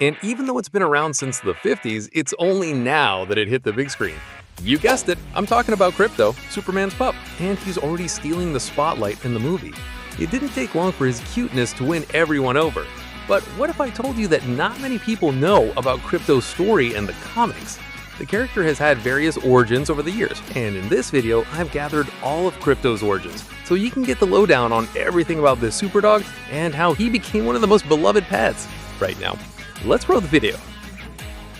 And even though it's been around since the 50s, it's only now that it hit the big screen. You guessed it, I'm talking about Krypto, Superman's pup, and he's already stealing the spotlight in the movie. It didn't take long for his cuteness to win everyone over. But what if I told you that not many people know about Krypto's story in the comics? The character has had various origins over the years, and in this video, I've gathered all of Krypto's origins, so you can get the lowdown on everything about this Superdog and how he became one of the most beloved pets. Right now, let's roll the video.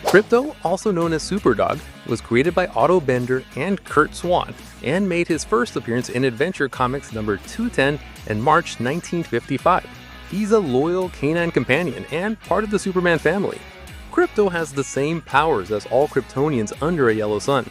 Krypto, also known as Superdog, was created by Otto Bender and Kurt Swan, and made his first appearance in Adventure Comics number 210 in March 1955. He's a loyal canine companion and part of the Superman family. Krypto has the same powers as all Kryptonians under a yellow sun.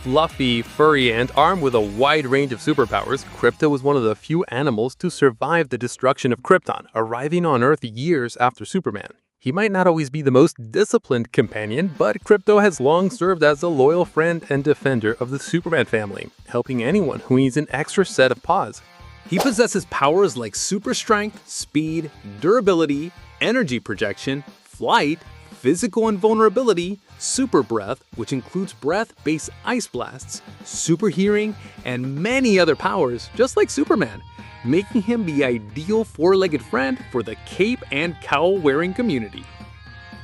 Fluffy, furry, and armed with a wide range of superpowers, Krypto was one of the few animals to survive the destruction of Krypton, arriving on Earth years after Superman. He might not always be the most disciplined companion, but Krypto has long served as a loyal friend and defender of the Superman family, helping anyone who needs an extra set of paws. He possesses powers like super strength, speed, durability, energy projection, flight, physical invulnerability, super breath, which includes breath-based ice blasts, super hearing, and many other powers, just like Superman, making him the ideal four-legged friend for the cape and cowl-wearing community.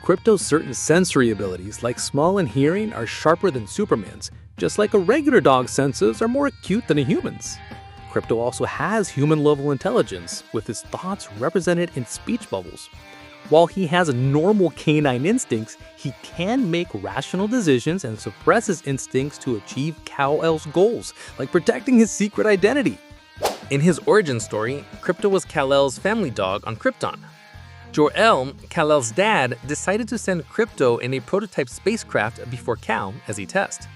Krypto's certain sensory abilities, like smell and hearing, are sharper than Superman's, just like a regular dog's senses are more acute than a human's. Krypto also has human-level intelligence, with his thoughts represented in speech bubbles. While he has normal canine instincts, he can make rational decisions and suppress his instincts to achieve Kal-El's goals, like protecting his secret identity. In his origin story, Krypto was Kal-El's family dog on Krypton. Jor-El, Kal-El's dad, decided to send Krypto in a prototype spacecraft before Kal as a test.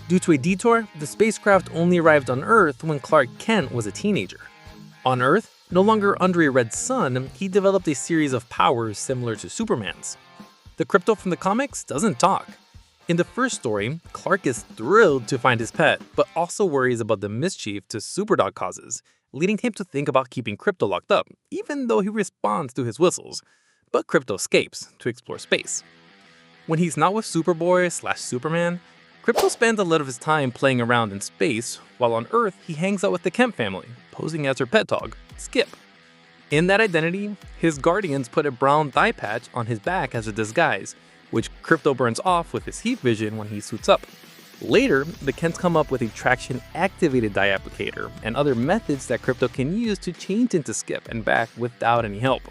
Due to a detour, the spacecraft only arrived on Earth when Clark Kent was a teenager. On Earth, no longer under a red sun, he developed a series of powers similar to Superman's. The Krypto from the comics doesn't talk. In the first story, Clark is thrilled to find his pet, but also worries about the mischief to Superdog causes, leading him to think about keeping Krypto locked up, even though he responds to his whistles. But Krypto escapes to explore space. When he's not with Superboy/Superman, Krypto spends a lot of his time playing around in space, while on Earth he hangs out with the Kemp family, posing as her pet dog, Skip. In that identity, his guardians put a brown thigh patch on his back as a disguise, which Krypto burns off with his heat vision when he suits up. Later, the Kents come up with a traction-activated dye applicator and other methods that Krypto can use to change into Skip and back without any help.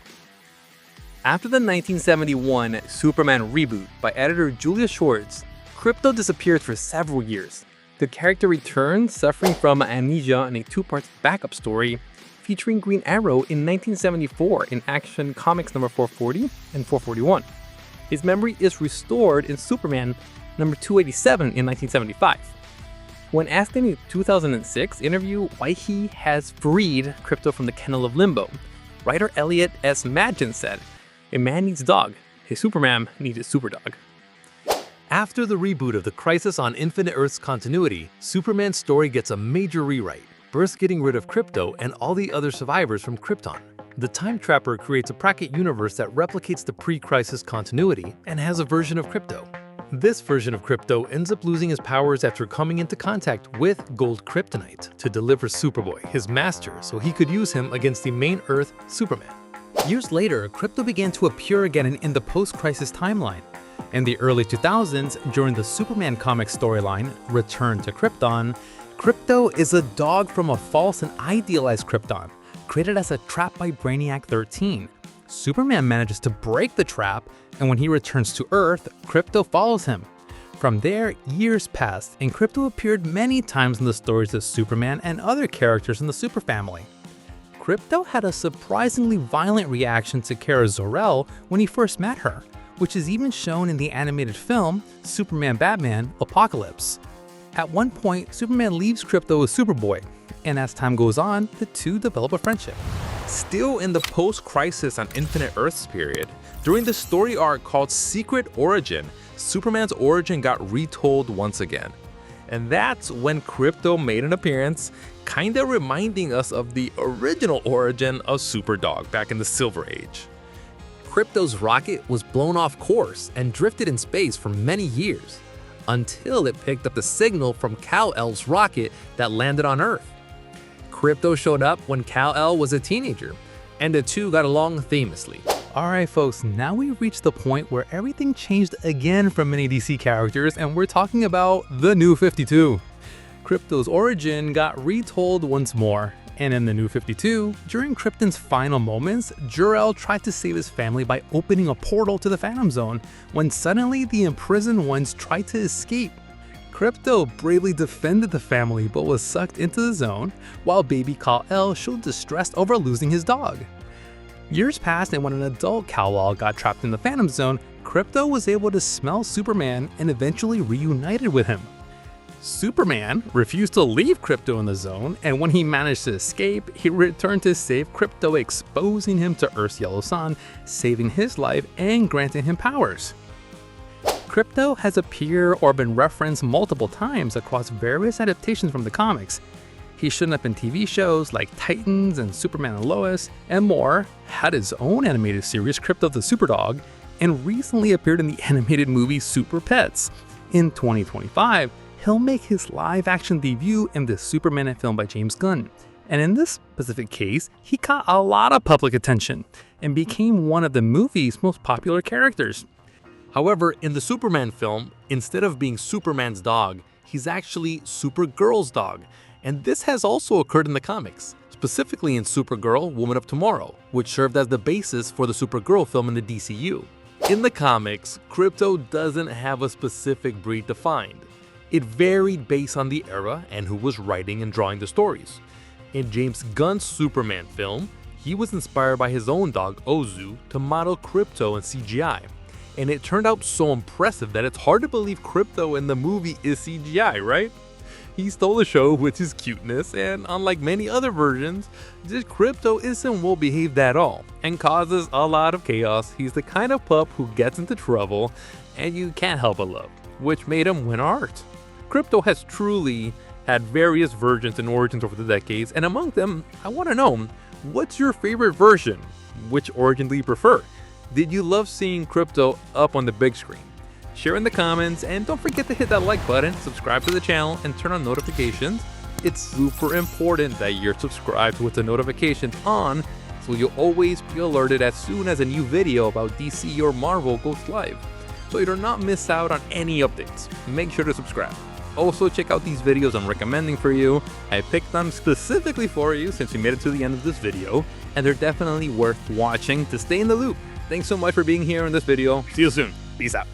After the 1971 Superman reboot by editor Julia Schwartz, Krypto disappeared for several years. The character returned, suffering from amnesia in a two-part backup story featuring Green Arrow in 1974 in Action Comics number 440 and 441. His memory is restored in Superman number 287 in 1975. When asked in a 2006 interview why he has freed Krypto from the kennel of limbo, writer Elliot S. Madgen said, "A man needs a dog. His Superman needed Superdog." After the reboot of the Crisis on Infinite Earths continuity, Superman's story gets a major rewrite, first getting rid of Krypto and all the other survivors from Krypton. The Time Trapper creates a bracket universe that replicates the pre-Crisis continuity and has a version of Krypto. This version of Krypto ends up losing his powers after coming into contact with Gold Kryptonite to deliver Superboy, his master, so he could use him against the main Earth Superman. Years later, Krypto began to appear again in the post-Crisis timeline. In the early 2000s, during the Superman comic storyline, Return to Krypton, Krypto is a dog from a false and idealized Krypton, created as a trap by Brainiac 13. Superman manages to break the trap, and when he returns to Earth, Krypto follows him. From there, years passed, and Krypto appeared many times in the stories of Superman and other characters in the Super family. Krypto had a surprisingly violent reaction to Kara Zor-El when he first met her, which is even shown in the animated film Superman Batman Apocalypse. At one point, Superman leaves Krypto with Superboy, and as time goes on, the two develop a friendship. Still in the post-Crisis on Infinite Earths period, during the story arc called Secret Origin, Superman's origin got retold once again. And that's when Krypto made an appearance, kinda reminding us of the original origin of Superdog back in the Silver Age. Krypto's rocket was blown off course and drifted in space for many years, until it picked up the signal from Kal-El's rocket that landed on Earth. Krypto showed up when Kal-El was a teenager, and the two got along famously. Alright folks, now we've reached the point where everything changed again for many DC characters, and we're talking about the New 52. Krypto's origin got retold once more, and in the New 52, during Krypton's final moments, Jor-El tried to save his family by opening a portal to the Phantom Zone, when suddenly the imprisoned ones tried to escape. Krypto bravely defended the family but was sucked into the zone, while baby Kal-El showed distress over losing his dog. Years passed, and when an adult Kal-El got trapped in the Phantom Zone, Krypto was able to smell Superman and eventually reunited with him. Superman refused to leave Krypto in the zone, and when he managed to escape, he returned to save Krypto, exposing him to Earth's yellow sun, saving his life and granting him powers. Krypto has appeared or been referenced multiple times across various adaptations from the comics. He showed up in TV shows like Titans and Superman and Lois, and more, had his own animated series Krypto the Superdog, and recently appeared in the animated movie Super Pets. In 2025, he'll make his live-action debut in the Superman film by James Gunn. And in this specific case, he caught a lot of public attention and became one of the movie's most popular characters. However, in the Superman film, instead of being Superman's dog, he's actually Supergirl's dog. And this has also occurred in the comics, specifically in Supergirl, Woman of Tomorrow, which served as the basis for the Supergirl film in the DCU. In the comics, Krypto doesn't have a specific breed defined. It varied based on the era and who was writing and drawing the stories. In James Gunn's Superman film, he was inspired by his own dog Ozu to model Krypto in CGI. And it turned out so impressive that it's hard to believe Krypto in the movie is CGI, right? He stole the show with his cuteness, and unlike many other versions, this Krypto isn't well behaved at all and causes a lot of chaos. He's the kind of pup who gets into trouble and you can't help but love, which made him win our heart. Krypto has truly had various versions and origins over the decades, and among them, I want to know, what's your favorite version? Which origin do you prefer? Did you love seeing Krypto up on the big screen? Share in the comments, and don't forget to hit that like button, subscribe to the channel, and turn on notifications. It's super important that you're subscribed with the notifications on, so you'll always be alerted as soon as a new video about DC or Marvel goes live, so you do not miss out on any updates. Make sure to subscribe. Also, check out these videos I'm recommending for you. I picked them specifically for you since you made it to the end of this video, and they're definitely worth watching to stay in the loop. Thanks so much for being here in this video. See you soon. Peace out.